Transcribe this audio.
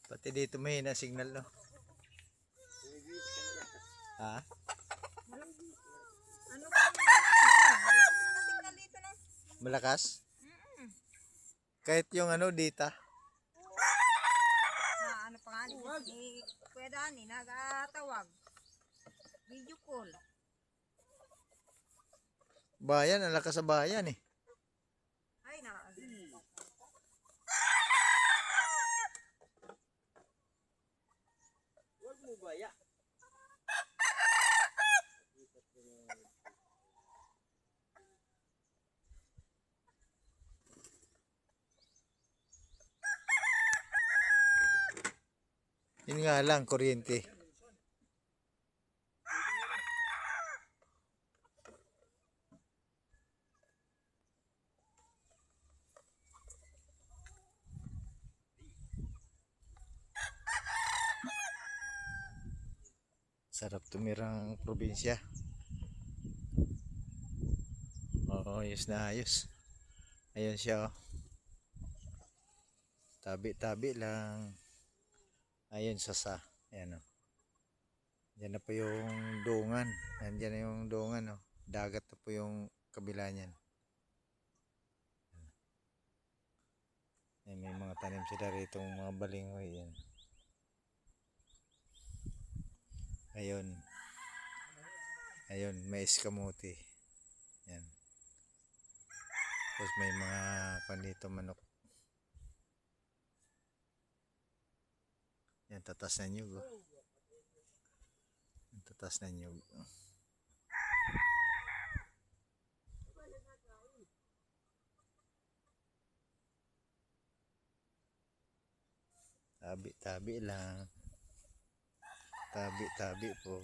Pati dito may na signal, no? Ha? Ano pa signal dito na? Malakas? Kahit yung ano dita. Ano pa nga ni Kuya Dani nagatawag. Video call. Bayan, ang lakas sa bayan eh. Ay na. Huwag mo baya. Yun nga lang, kuryente. Sarap tumirang probinsya. Oo, ayos na ayos. Ayun siya, oh. Tabi-tabi lang. Ayun sa. Ayan, oh. Diyan na po yung dungan. Nandiyan na yung dungan, oh. Dagat na po yung kabila niyan. Ayan, may mga tanim sila rito, mga balinghoy. Yan. Ayun. Ayun, may iskamuti. Yan. Tapos may mga panito manok. Yan, tatas na nyug. Oh. Tatas na nyug. Tabi-tabi lang. Tabi-tabi po.